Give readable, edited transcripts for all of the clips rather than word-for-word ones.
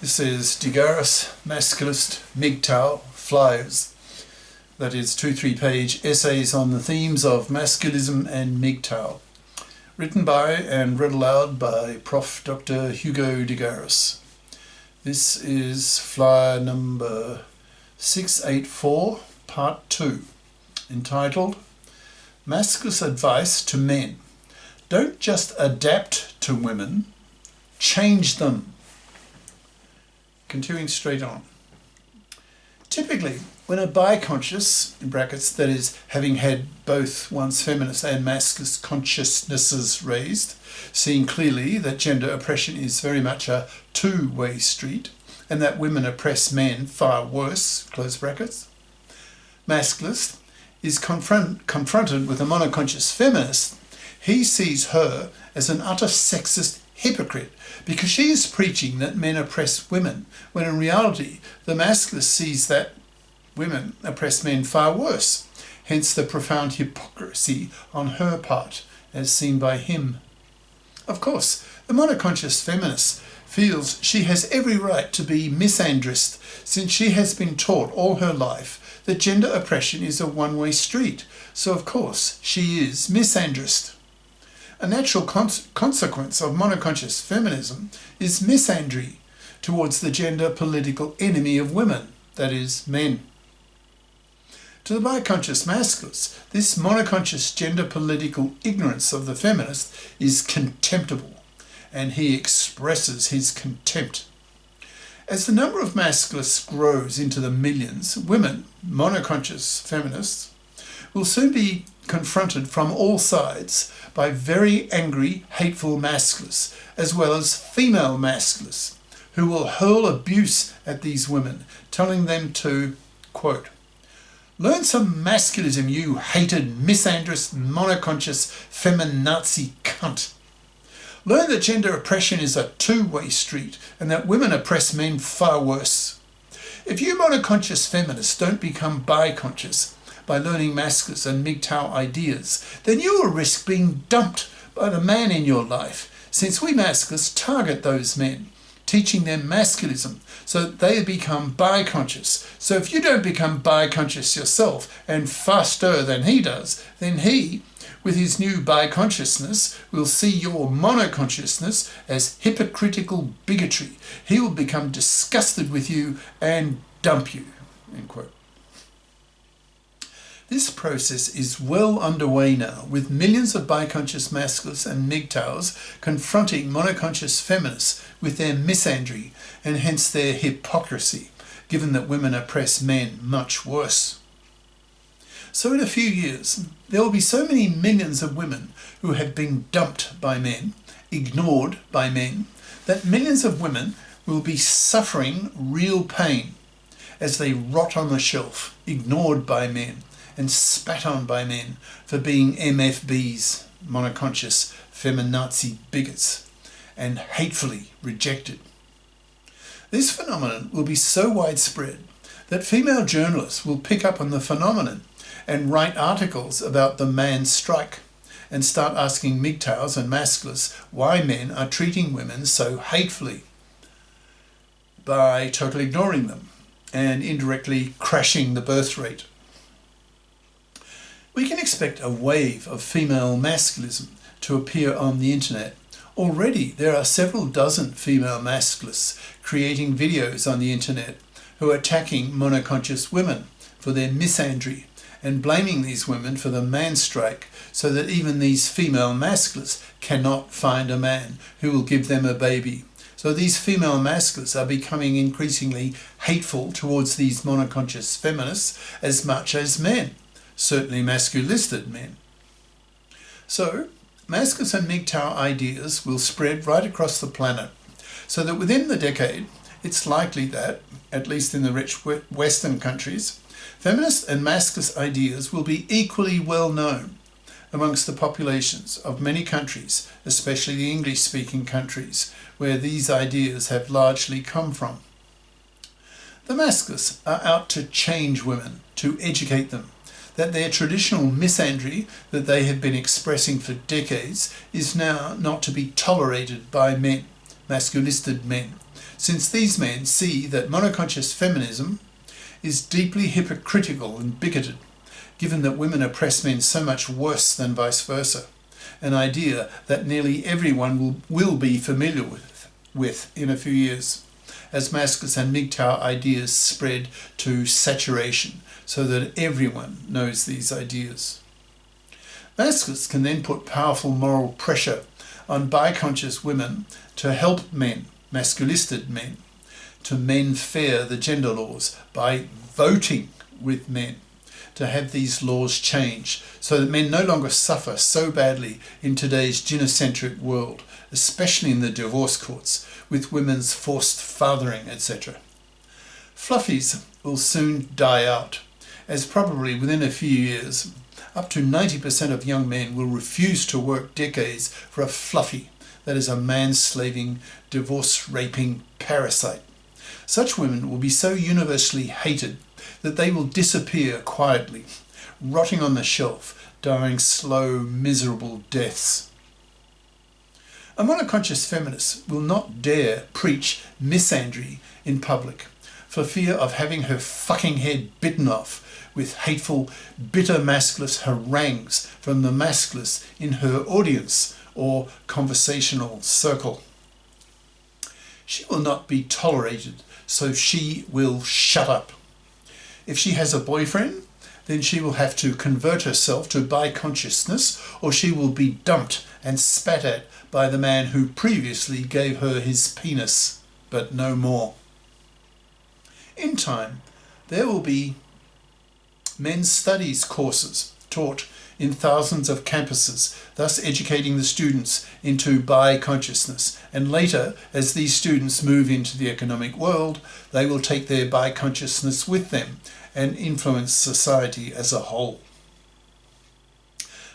This is Garis, Masculist, MGTOW, Flyers. That is 2-3 page essays on the themes of masculism and MGTOW. Written by and read aloud by Prof. Dr. Hugo de Garis. This is flyer number 684, part 2, entitled Masculist Advice to Men. Don't just adapt to women, change them. Continuing straight on. Typically, when a biconscious, in brackets, that is, having had both one's feminist and masculist consciousnesses raised, seeing clearly that gender oppression is very much a two-way street, and that women oppress men far worse, close brackets, masculist is confronted with a monoconscious feminist, he sees her as an utter sexist hypocrite because she is preaching that men oppress women, when in reality the masculist sees that women oppress men far worse, hence the profound hypocrisy on her part as seen by him. Of course, the monoconscious feminist feels she has every right to be misandrist since she has been taught all her life that gender oppression is a one-way street, so of course she is misandrist. A natural consequence of monoconscious feminism is misandry towards the gender political enemy of women, that is, men. To the biconscious masculist, this monoconscious gender political ignorance of the feminist is contemptible, and he expresses his contempt. As the number of masculists grows into the millions, women, monoconscious feminists, will soon be confronted from all sides by very angry, hateful masculists, as well as female masculists, who will hurl abuse at these women, telling them to, quote, "Learn some masculism, you hated, misandrist, monoconscious, feminazi cunt. Learn that gender oppression is a two-way street and that women oppress men far worse. If you monoconscious feminists don't become biconscious by learning masculist and MGTOW ideas, then you will risk being dumped by the man in your life, since we masculists target those men, teaching them masculism so that they become biconscious. So if you don't become biconscious yourself and faster than he does, then he, with his new biconsciousness, will see your monoconsciousness as hypocritical bigotry. He will become disgusted with you and dump you." End quote. This process is well underway now, with millions of biconscious masculists and MGTOWs confronting monoconscious feminists with their misandry and hence their hypocrisy, given that women oppress men much worse. So in a few years, there will be so many millions of women who have been dumped by men, ignored by men, that millions of women will be suffering real pain as they rot on the shelf, ignored by men and spat on by men for being MFBs, monoconscious feminazi bigots, and hatefully rejected. This phenomenon will be so widespread that female journalists will pick up on the phenomenon and write articles about the man strike and start asking MGTOWs and masculists why men are treating women so hatefully by totally ignoring them and indirectly crashing the birth rate. We can expect a wave of female masculism to appear on the internet. Already there are several dozen female masculists creating videos on the internet who are attacking monoconscious women for their misandry and blaming these women for the man strike, so that even these female masculists cannot find a man who will give them a baby. So these female masculists are becoming increasingly hateful towards these monoconscious feminists as much as men, certainly masculisted men. So masculist and MGTOW ideas will spread right across the planet, so that within the decade it's likely that, at least in the rich Western countries, feminist and masculist ideas will be equally well known amongst the populations of many countries, especially the English-speaking countries, where these ideas have largely come from. The masculists are out to change women, to educate them, that their traditional misandry that they have been expressing for decades is now not to be tolerated by men, masculisted men, since these men see that monoconscious feminism is deeply hypocritical and bigoted, given that women oppress men so much worse than vice versa, an idea that nearly everyone will be familiar with in a few years, as Masculist and MGTOW ideas spread to saturation so that everyone knows these ideas. Masculists can then put powerful moral pressure on biconscious women to help men, masculisted men, to menfair the gender laws by voting with men to have these laws changed so that men no longer suffer so badly in today's gynocentric world, especially in the divorce courts, with women's forced fathering, etc. Fluffies will soon die out, as probably within a few years, up to 90% of young men will refuse to work decades for a fluffy, that is a man-slaving, divorce-raping parasite. Such women will be so universally hated that they will disappear quietly, rotting on the shelf, dying slow, miserable deaths. A monoconscious feminist will not dare preach misandry in public for fear of having her fucking head bitten off with hateful, bitter masculist harangues from the masculists in her audience or conversational circle. She will not be tolerated, so she will shut up. If she has a boyfriend, then she will have to convert herself to biconsciousness, or she will be dumped and spat at by the man who previously gave her his penis, but no more. In time, there will be men's studies courses taught in thousands of campuses, thus educating the students into biconsciousness. And later, as these students move into the economic world, they will take their biconsciousness with them and influence society as a whole.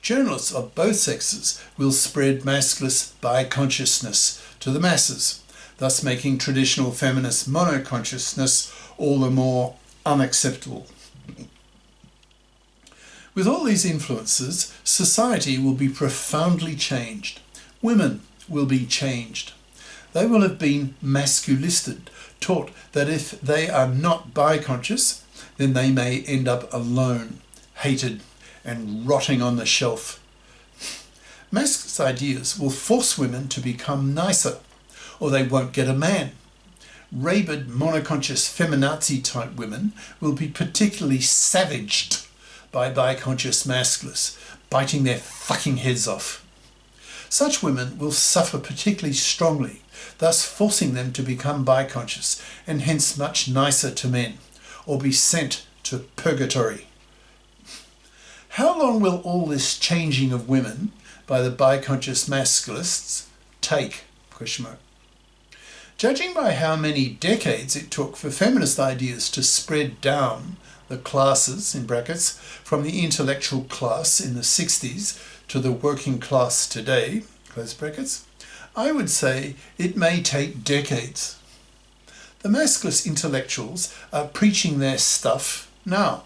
Journalists of both sexes will spread masculist biconsciousness to the masses, thus making traditional feminist monoconsciousness all the more unacceptable. With all these influences, society will be profoundly changed. Women will be changed. They will have been masculisted, taught that if they are not biconscious, then they may end up alone, hated, and rotting on the shelf. Masculist ideas will force women to become nicer, or they won't get a man. Rabid, monoconscious feminazi type women will be particularly savaged by biconscious masculists, biting their fucking heads off. Such women will suffer particularly strongly, thus forcing them to become biconscious and hence much nicer to men, or be sent to purgatory. How long will all this changing of women by the biconscious masculists take? Judging by how many decades it took for feminist ideas to spread down the classes, in brackets, from the intellectual class in the 60s to the working class today, close brackets, I would say it may take decades. The masculist intellectuals are preaching their stuff now,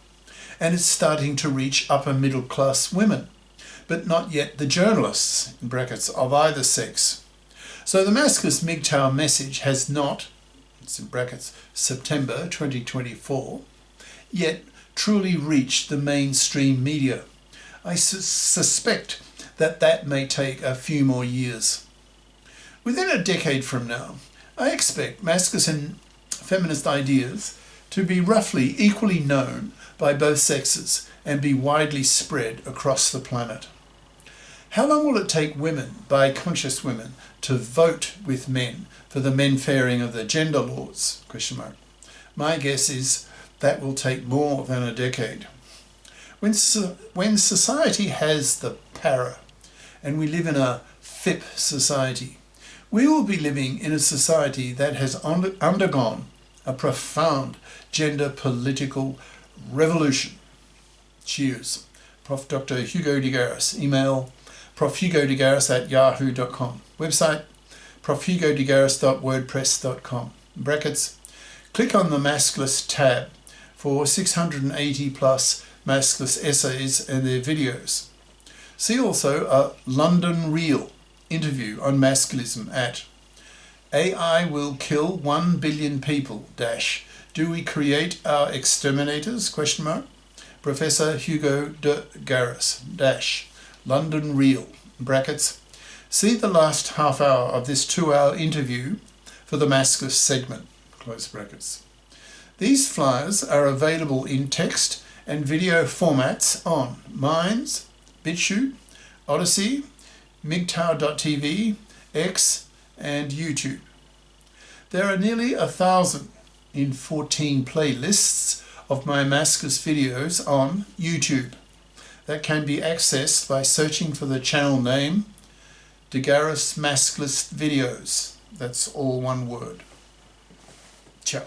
and it's starting to reach upper middle class women, but not yet the journalists, in brackets, of either sex. So the masculist MGTOW message has not, it's in brackets, September 2024, yet truly reached the mainstream media. I suspect that may take a few more years. Within a decade from now, I expect masculist and feminist ideas to be roughly equally known by both sexes and be widely spread across the planet. How long will it take women, biconscious women, to vote with men for the menfairing of the gender laws? My guess is that will take more than a decade. When society has the para, and we live in a FIP society, we will be living in a society that has undergone a profound gender political revolution. Cheers. Prof. Dr. Hugo de Garis. Email profhugodegaris@yahoo.com. Website profhugodegaris.wordpress.com. Brackets. Click on the Masculist tab for 680 plus Masculist essays and their videos. See also a London Reel interview on masculism at AI will kill 1 billion people, dash. Do we create our exterminators, question mark. Professor Hugo de Garis, dash. London Real, brackets. See the last half hour of this 2-hour interview for the Masculist segment, close brackets. These flyers are available in text and video formats on Minds, BitChute, Odyssey, MGTOW.tv, X, and YouTube. There are nearly 1,000 in 14 playlists of my Masculist videos on YouTube that can be accessed by searching for the channel name Garis Masculist Videos. That's all one word. Ciao.